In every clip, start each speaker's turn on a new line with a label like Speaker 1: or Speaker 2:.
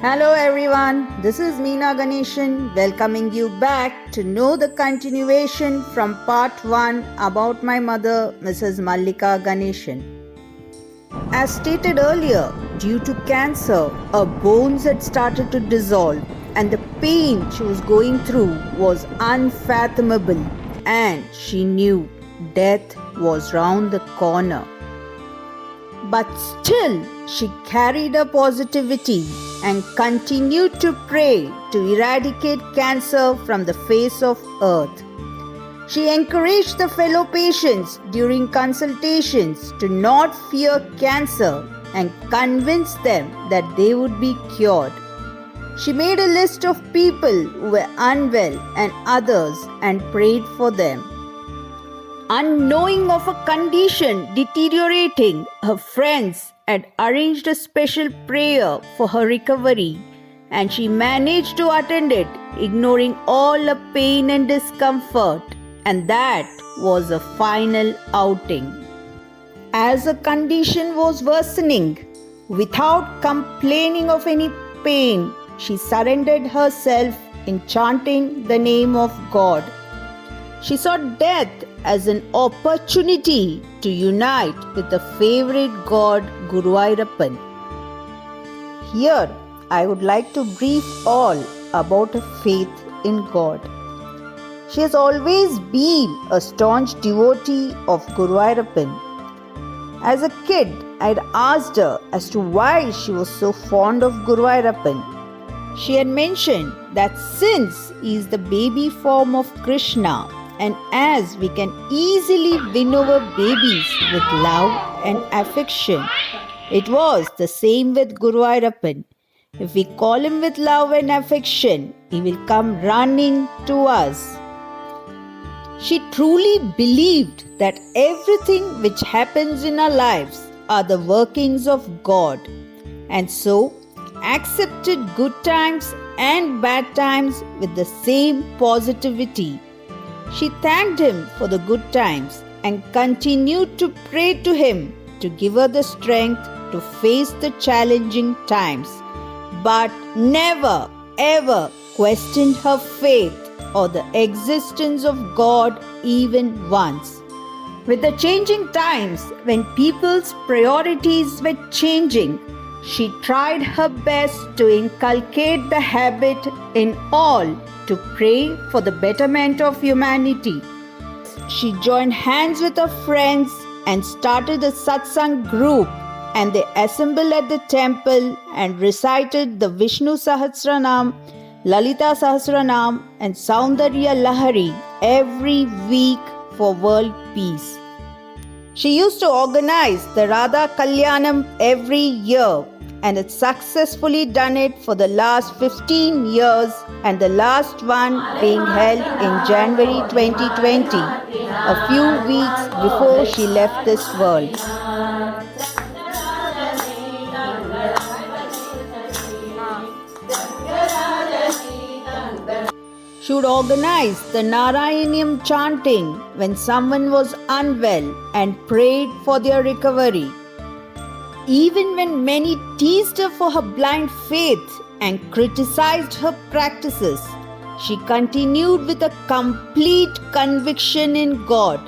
Speaker 1: Hello everyone, this is Meena Ganeshan welcoming you back to know the continuation from part 1 about my mother, Mrs. Mallika Ganeshan. As stated earlier, due to cancer, her bones had started to dissolve and the pain she was going through was unfathomable, and she knew death was round the corner. But still, she carried a positivity and continued to pray to eradicate cancer from the face of earth. She encouraged the fellow patients during consultations to not fear cancer and convinced them that they would be cured. She made a list of people who were unwell and others and prayed for them. Unknowing of a condition deteriorating, her friends had arranged a special prayer for her recovery, and she managed to attend it, ignoring all the pain and discomfort, and that was a final outing. As her condition was worsening, without complaining of any pain, she surrendered herself in chanting the name of God. She saw death as an opportunity to unite with the favorite god Guruvayurappan. Here, I would like to brief all about her faith in God. She has always been a staunch devotee of Guruvayurappan. As a kid, I had asked her as to why she was so fond of Guruvayurappan. She had mentioned that since he is the baby form of Krishna, and as we can easily win over babies with love and affection, it was the same with Guruvayurappan. If we call him with love and affection, he will come running to us. She truly believed that everything which happens in our lives are the workings of God, and so accepted good times and bad times with the same positivity. She thanked him for the good times and continued to pray to him to give her the strength to face the challenging times, but never ever questioned her faith or the existence of God even once. With the changing times, when people's priorities were changing, she tried her best to inculcate the habit in all to pray for the betterment of humanity. She joined hands with her friends and started a satsang group, and they assembled at the temple and recited the Vishnu Sahasranam, Lalita Sahasranam and Saundarya Lahari every week for world peace. She used to organize the Radha Kalyanam every year, and had successfully done it for the last 15 years, and the last one being held in January 2020, a few weeks before she left this world. She would organize the Narayaniam chanting when someone was unwell and prayed for their recovery. Even when many teased her for her blind faith and criticized her practices, she continued with a complete conviction in God.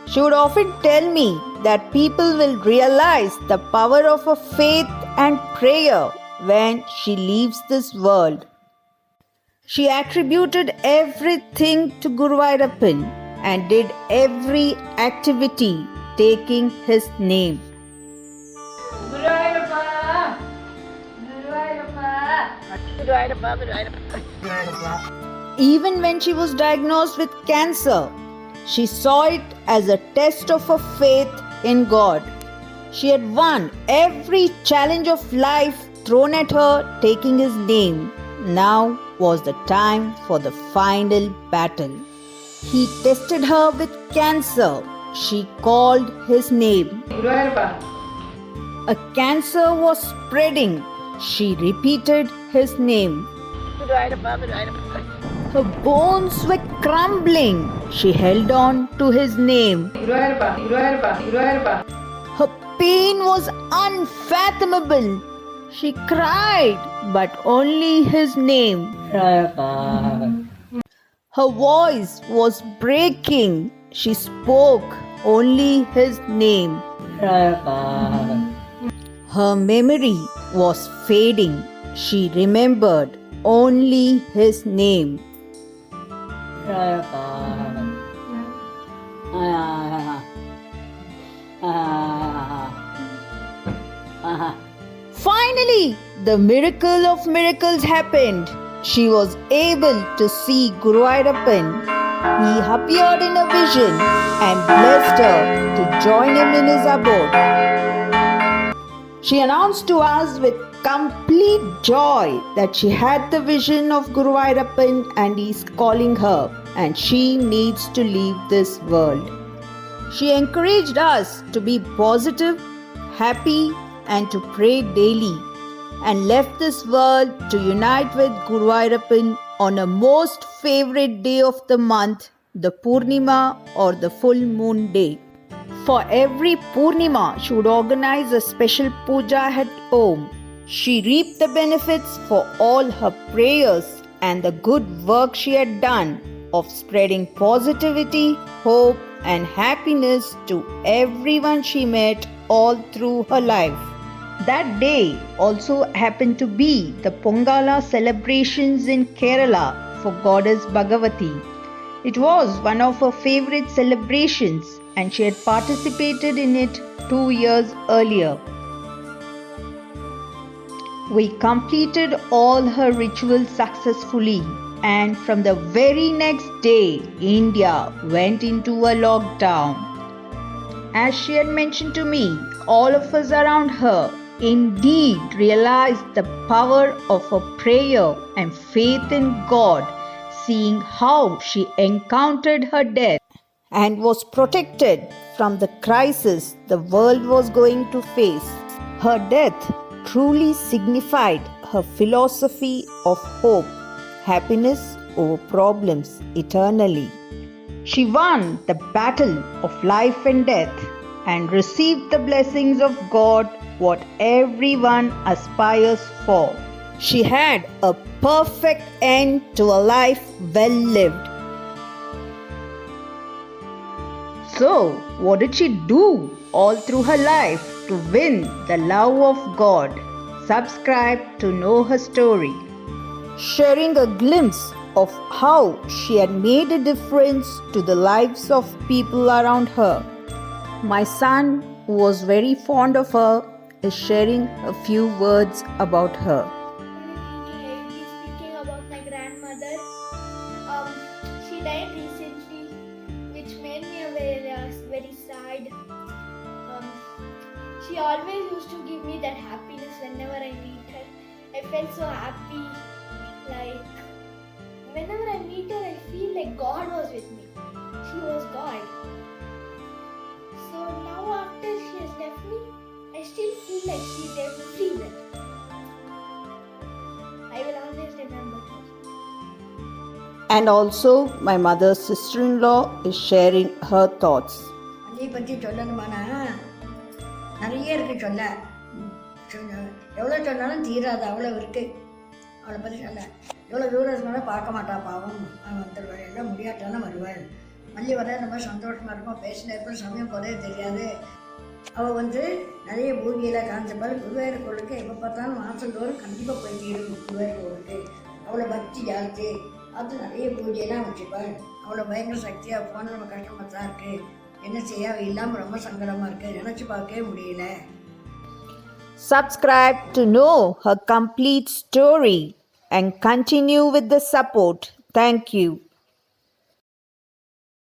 Speaker 1: She would often tell me that people will realize the power of her faith and prayer when she leaves this world. She attributed everything to Guruvayurappan and did every activity taking his name. Even when she was diagnosed with cancer, she saw it as a test of her faith in God. She had won every challenge of life thrown at her, taking his name. Now was the time for the final battle. He tested her with cancer. She called his name. A cancer was spreading. She repeated his name. Her bones were crumbling. She held on to his name. Her pain was unfathomable. She cried, but only his name. Her voice was breaking. She spoke only his name. Her memory was fading. She remembered only his name. Finally, the miracle of miracles happened. She was able to see Guru Ayyappan. He appeared in a vision and blessed her to join him in his abode. She announced to us with complete joy that she had the vision of Guru Ayyappan and he is calling her and she needs to leave this world. She encouraged us to be positive, happy, and to pray daily, and left this world to unite with Guru Ayyappan on a most favorite day of the month, the Purnima or the full moon day. For every Purnima, she would organize a special puja at home. She reaped the benefits for all her prayers and the good work she had done of spreading positivity, hope, and happiness to everyone she met all through her life. That day also happened to be the Pongala celebrations in Kerala for goddess Bhagavati. It was one of her favorite celebrations and she had participated in it 2 years earlier. We completed all her rituals successfully, and from the very next day, India went into a lockdown. As she had mentioned to me, all of us around her indeed realized the power of her prayer and faith in God, seeing how she encountered her death and was protected from the crisis the world was going to face. Her death truly signified her philosophy of hope, happiness over problems eternally. She won the battle of life and death and received the blessings of God, what everyone aspires for. She had a perfect end to a life well lived. So, what did she do all through her life to win the love of God? Subscribe to know her story. Sharing a glimpse of how she had made a difference to the lives of people around her. My son, who was very fond of her, is sharing a few words about her.
Speaker 2: Speaking about my grandmother, she died recently, which made me very sad. She always used to give me that happiness whenever I meet her. I felt so happy. Like whenever I meet her, I feel like God was with me. She was God. So now after she has left me, I still feel like she's everywhere. I will always remember her.
Speaker 1: And also, my mother's sister-in-law is sharing her thoughts.
Speaker 3: நீ பற்றி சொல்லணுமாண்ணா நிறைய இருக்குது சொல்ல எவ்வளோ சொன்னாலும் தீராது அவ்வளோ இருக்குது அவளை பற்றி சொல்ல எவ்வளோ தூரம் இருந்தாலும் பார்க்க மாட்டா பாவம் அவன் வந்துடுவாள் எல்லாம் முடியாட்டாலும் வருவாள் மல்லி வர நம்ம சந்தோஷமாக இருப்போம் பேசின எப்படி சமயம் போதே தெரியாது அவள் நிறைய பூமியில் காஞ்சப்பால் குருவாயூர் கோளுக்கு எப்போ பார்த்தாலும் மாதந்தோறும் கண்டிப்பாக போய் தீரும் குருவாயூர் கோளுக்கு அவ்வளோ பக்தி ஜாஸ்தி அது நிறைய பூஜையெல்லாம் வச்சுப்பாள் அவ்வளோ பயங்கர சக்தியாக போன நம்ம கஷ்டமாக தான் இருக்குது என்ன செய்ய இல்லாமல் ரொம்ப சங்கடமாக இருக்குது நினச்சி பார்க்கவே முடியல.
Speaker 1: Subscribe to know her complete story and continue with the support. Thank you.